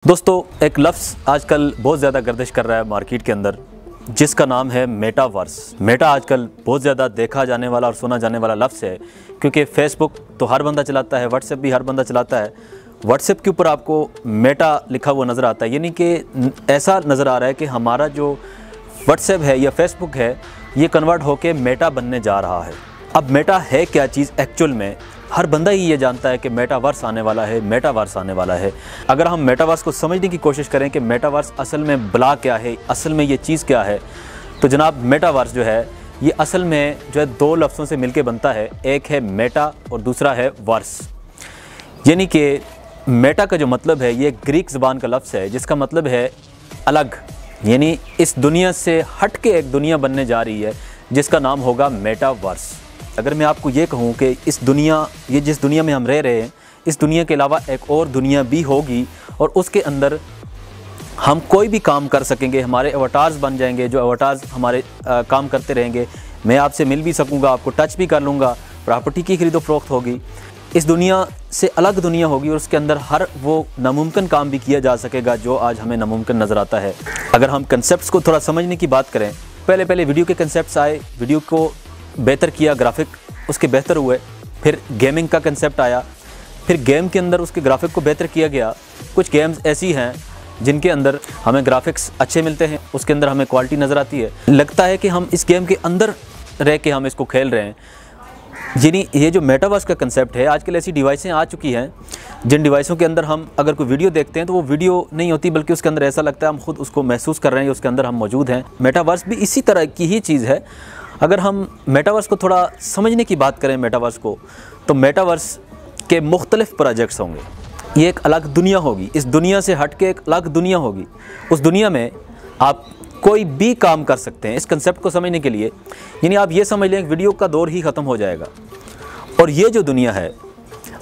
दोस्तों, एक लफ्ज़ आजकल बहुत ज़्यादा गर्दिश कर रहा है मार्केट के अंदर, जिसका नाम है मेटावर्स। मेटा आजकल बहुत ज़्यादा देखा जाने वाला और सुना जाने वाला लफ्ज़ है, क्योंकि फेसबुक तो हर बंदा चलाता है, व्हाट्सएप भी हर बंदा चलाता है। व्हाट्सएप के ऊपर आपको मेटा लिखा हुआ नज़र आता है, यानी कि ऐसा नज़र आ रहा है कि हमारा जो व्हाट्सएप है या फेसबुक है, ये कन्वर्ट होकर मेटा बनने जा रहा है। अब मेटा है क्या चीज़ एक्चुअल में? हर बंदा ही ये जानता है कि मेटावर्स आने वाला है, मेटावर्स आने वाला है। अगर हम मेटावर्स को समझने की कोशिश करें कि मेटावर्स असल में भला क्या है, असल में ये चीज़ क्या है, तो जनाब मेटावर्स जो है ये असल में जो है दो लफ्ज़ों से मिलके बनता है। एक है मेटा और दूसरा है वर्स। यानी कि मेटा का जो मतलब है ये ग्रीक ज़बान का लफ्ज़ है, जिसका मतलब है अलग, यानी इस दुनिया से हट के एक दुनिया बनने जा रही है जिसका नाम होगा मेटावर्स। अगर मैं आपको ये कहूँ कि इस दुनिया, ये जिस दुनिया में हम रह रहे हैं, इस दुनिया के अलावा एक और दुनिया भी होगी और उसके अंदर हम कोई भी काम कर सकेंगे, हमारे अवतार्स बन जाएंगे, जो अवतार्स हमारे काम करते रहेंगे। मैं आपसे मिल भी सकूँगा, आपको टच भी कर लूँगा, प्रॉपर्टी की खरीदो फरोख्त होगी। इस दुनिया से अलग दुनिया होगी और उसके अंदर हर वो नामुमकिन काम भी किया जा सकेगा जो आज हमें नामुमकिन नज़र आता है। अगर हम कंसेप्ट्स को थोड़ा समझने की बात करें, पहले वीडियो के कंसेप्ट्स आए, वीडियो को बेहतर किया, ग्राफिक उसके बेहतर हुए, फिर गेमिंग का कंसेप्ट आया, फिर गेम के अंदर उसके ग्राफिक को बेहतर किया गया। कुछ गेम्स ऐसी हैं जिनके अंदर हमें ग्राफिक्स अच्छे मिलते हैं, उसके अंदर हमें क्वालिटी नज़र आती है, लगता है कि हम इस गेम के अंदर रह के हम इसको खेल रहे हैं। यानी ये जो मेटावर्स का कंसेप्ट है, आजकल ऐसी डिवाइसें आ चुकी हैं जिन डिवाइसों के अंदर हम अगर कोई वीडियो देखते हैं तो वो वीडियो नहीं होती, बल्कि उसके अंदर ऐसा लगता है हम खुद उसको महसूस कर रहे हैं, उसके अंदर हम मौजूद हैं। मेटावर्स भी इसी तरह की ही चीज़ है। अगर हम मेटावर्स को थोड़ा समझने की बात करें, मेटावर्स को, तो मेटावर्स के मुख्तलिफ प्रोजेक्ट्स होंगे। ये एक अलग दुनिया होगी, इस दुनिया से हट के एक अलग दुनिया होगी। उस दुनिया में आप कोई भी काम कर सकते हैं। इस कंसेप्ट को समझने के लिए, यानी आप ये समझ लें वीडियो का दौर ही ख़त्म हो जाएगा और ये जो दुनिया है,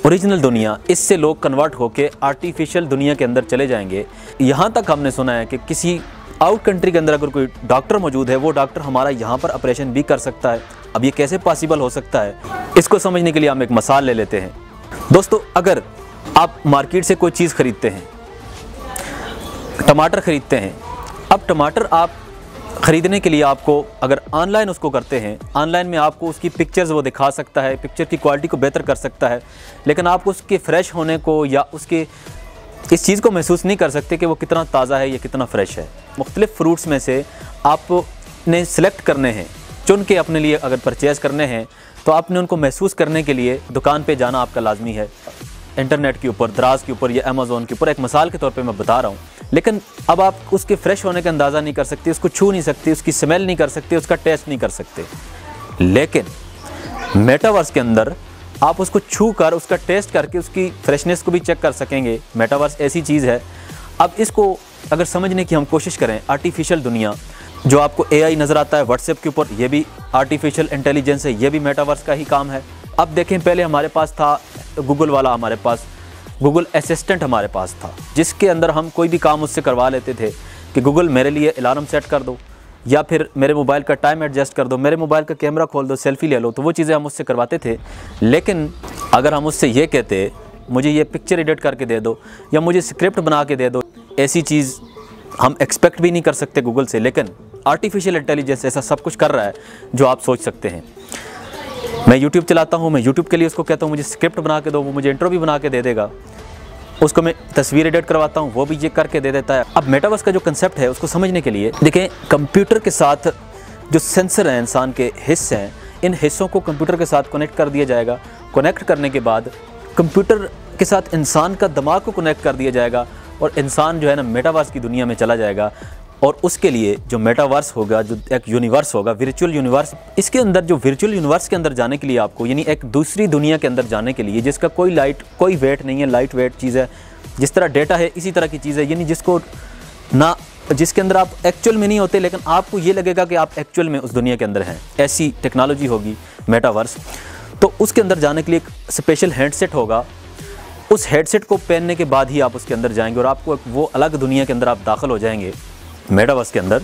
ओरिजिनल दुनिया, इससे लोग कन्वर्ट होकर आर्टिफिशियल दुनिया के अंदर चले जाएंगे। यहाँ तक हमने सुना है कि किसी आउट कंट्री के अंदर अगर कोई डॉक्टर मौजूद है, वो डॉक्टर हमारा यहाँ पर ऑपरेशन भी कर सकता है। अब ये कैसे पॉसिबल हो सकता है, इसको समझने के लिए हम एक मिसाल ले लेते हैं। दोस्तों, अगर आप मार्केट से कोई चीज़ ख़रीदते हैं, टमाटर ख़रीदते हैं, अब टमाटर आप ख़रीदने के लिए आपको अगर ऑनलाइन उसको करते हैं, ऑनलाइन में आपको उसकी पिक्चर्स वो दिखा सकता है, पिक्चर की क्वालिटी को बेहतर कर सकता है, लेकिन आप उसके फ्रेश होने को या उसके इस चीज़ को महसूस नहीं कर सकते कि वो कितना ताज़ा है या कितना फ़्रेश है। मुख्तलिफ़ फ्रूट्स में से आपने सेलेक्ट करने हैं, चुन के अपने लिए अगर परचेज़ करने हैं, तो आपने उनको महसूस करने के लिए दुकान पे जाना आपका लाजमी है, इंटरनेट के ऊपर, दराज के ऊपर या अमेज़ोन के ऊपर। एक मिसाल के तौर पे मैं बता रहा हूँ, लेकिन अब आप उसके फ्रेश होने का अंदाज़ा नहीं कर सकते, उसको छू नहीं सकते, उसकी स्मेल नहीं कर सकते, उसका टेस्ट नहीं कर सकते। लेकिन मेटावर्स के अंदर आप उसको छू कर, उसका टेस्ट करके उसकी फ्रेशनेस को भी चेक कर सकेंगे। मेटावर्स ऐसी चीज़ है। अब इसको अगर समझने की हम कोशिश करें, आर्टिफिशियल दुनिया, जो आपको एआई नज़र आता है व्हाट्सएप के ऊपर, ये भी आर्टिफिशियल इंटेलिजेंस है, ये भी मेटावर्स का ही काम है। अब देखें, पहले हमारे पास था गूगल वाला, हमारे पास गूगल असिस्टेंट हमारे पास था, जिसके अंदर हम कोई भी काम उससे करवा लेते थे कि गूगल मेरे लिए अलार्म सेट कर दो, या फिर मेरे मोबाइल का टाइम एडजस्ट कर दो, मेरे मोबाइल का कैमरा खोल दो, सेल्फ़ी ले लो, तो वो चीज़ें हम उससे करवाते थे। लेकिन अगर हम उससे ये कहते मुझे ये पिक्चर एडिट करके दे दो या मुझे स्क्रिप्ट बना के दे दो, ऐसी चीज़ हम एक्सपेक्ट भी नहीं कर सकते गूगल से। लेकिन आर्टिफिशियल इंटेलिजेंस ऐसा सब कुछ कर रहा है जो आप सोच सकते हैं। मैं यूट्यूब चलाता हूँ, मैं यूट्यूब के लिए उसको कहता हूँ मुझे स्क्रिप्ट बना के दो, वो मुझे इंट्रो भी बना के दे देगा। उसको मैं तस्वीर एडिट करवाता हूँ, वो भी ये करके दे देता है। अब मेटावर्स का जो कंसेप्ट है उसको समझने के लिए देखें, कंप्यूटर के साथ जो सेंसर हैं, इंसान के हिस्से हैं, इन हिस्सों को कंप्यूटर के साथ कनेक्ट कर दिया जाएगा। कनेक्ट करने के बाद कंप्यूटर के साथ इंसान का दिमाग को कनेक्ट कर दिया जाएगा और इंसान जो है ना मेटावर्स की दुनिया में चला जाएगा। और उसके लिए जो मेटावर्स होगा, जो एक यूनिवर्स होगा, वर्चुअल यूनिवर्स, इसके अंदर जो वर्चुअल यूनिवर्स के अंदर जाने के लिए आपको, यानी एक दूसरी दुनिया के अंदर जाने के लिए, जिसका कोई वेट नहीं है, लाइट वेट चीज़ है, जिस तरह डेटा है इसी तरह की चीज़ है, यानी जिसके अंदर आप एक्चुअल में नहीं होते, लेकिन आपको ये लगेगा कि आप एक्चुअल में उस दुनिया के अंदर हैं। ऐसी टेक्नोलॉजी होगी मेटावर्स। तो उसके अंदर जाने के लिए एक स्पेशल हैंडसेट होगा। उस हेडसेट को पहनने के बाद ही आप उसके अंदर जाएंगे और आपको वो अलग दुनिया के अंदर आप दाखिल हो जाएंगे। मेटावर्स के अंदर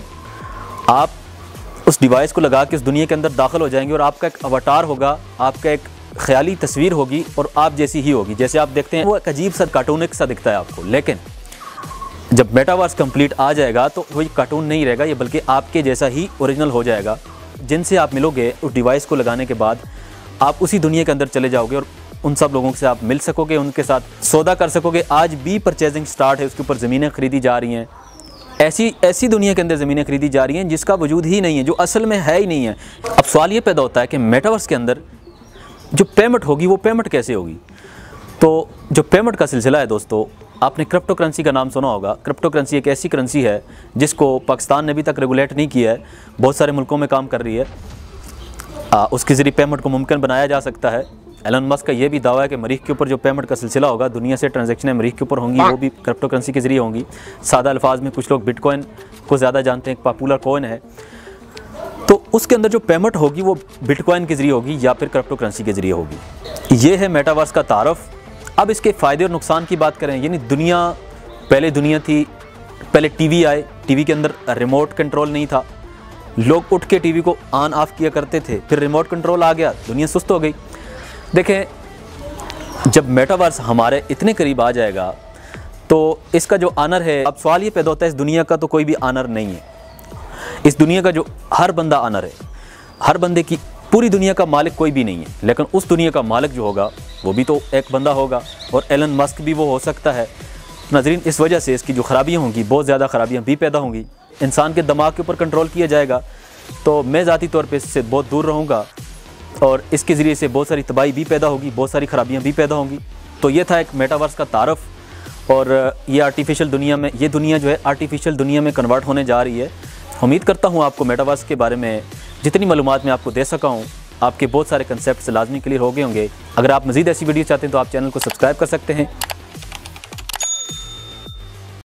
आप उस डिवाइस को लगा के उस दुनिया के अंदर दाखिल हो जाएंगे और आपका एक अवतार होगा, आपका एक ख्याली तस्वीर होगी और आप जैसी ही होगी। जैसे आप देखते हैं वो एक अजीब सा कार्टूनिक सा दिखता है आपको, लेकिन जब मेटावर्स कंप्लीट आ जाएगा तो कोई कार्टून नहीं रहेगा, ये बल्कि आपके जैसा ही ओरिजिनल हो जाएगा। जिनसे आप मिलोगे उस डिवाइस को लगाने के बाद आप उसी दुनिया के अंदर चले जाओगे और उन सब लोगों से आप मिल सकोगे, उनके साथ सौदा कर सकोगे। आज भी परचेजिंग स्टार्ट है, उसके ऊपर ज़मीनें खरीदी जा रही हैं। ऐसी दुनिया के अंदर ज़मीनें खरीदी जा रही हैं जिसका वजूद ही नहीं है, जो असल में है ही नहीं है। अब सवाल ये पैदा होता है कि मेटावर्स के अंदर जो पेमेंट होगी वो पेमेंट कैसे होगी। तो जो पेमेंट का सिलसिला है दोस्तों, आपने क्रिप्टो करेंसी का नाम सुना होगा। क्रिप्टो करेंसी एक ऐसी करेंसी है जिसको पाकिस्तान ने अभी तक रेगुलेट नहीं किया है, बहुत सारे मुल्कों में काम कर रही है। उसके ज़रिए पेमेंट को मुमकिन बनाया जा सकता है। एलन मस्क का ये भी दावा है कि मरीख के ऊपर जो पेमेंट का सिलसिला होगा, दुनिया से ट्रांजैक्शनें मरीख के ऊपर होंगी, वो भी क्रिप्टो करेंसी के ज़रिए होंगी। सादा अल्फाज में कुछ लोग बिटकॉइन को ज़्यादा जानते हैं, एक पॉपुलर कॉइन है। तो उसके अंदर जो पेमेंट होगी वो बिटकॉइन के ज़रिए होगी या फिर क्रिप्टो करेंसी के ज़रिए होगी। ये है मेटावर्स का तारफ़। अब इसके फ़ायदे और नुकसान की बात करें, यानी पहले दुनिया थी, पहले टीवी आए, टीवी के अंदर रिमोट कंट्रोल नहीं था, लोग उठ के टीवी को ऑन ऑफ किया करते थे, फिर रिमोट कंट्रोल आ गया, दुनिया सुस्त हो गई। देखें, जब मेटावर्स हमारे इतने करीब आ जाएगा तो इसका जो आनर है, अब सवाल ये पैदा होता है, इस दुनिया का तो कोई भी आनर नहीं है। इस दुनिया का जो हर बंदा आनर है, हर बंदे की, पूरी दुनिया का मालिक कोई भी नहीं है, लेकिन उस दुनिया का मालिक जो होगा वो भी तो एक बंदा होगा, और एलन मस्क भी वो हो सकता है। नाज़रीन, इस वजह से इसकी जो ख़राबियाँ होंगी, बहुत ज़्यादा ख़राबियाँ भी पैदा होंगी। इंसान के दिमाग के ऊपर कंट्रोल किया जाएगा, तो मैं ज़ाती तौर पे इससे बहुत दूर रहूँगा, और इसके ज़रिए से बहुत सारी तबाही भी पैदा होगी, बहुत सारी ख़राबियाँ भी पैदा होंगी। तो ये था एक मेटावर्स का तारफ़, और ये आर्टिफिशियल दुनिया में, ये दुनिया जो है आर्टिफिशियल दुनिया में कन्वर्ट होने जा रही है। उम्मीद करता हूँ आपको मेटावर्स के बारे में जितनी मालूमात मैं आपको दे सका हूँ, आपके बहुत सारे कंसेप्ट लाजमी क्लियर हो गए होंगे। अगर आप मज़ीद ऐसी वीडियो चाहते हैं तो आप चैनल को सब्सक्राइब कर सकते हैं।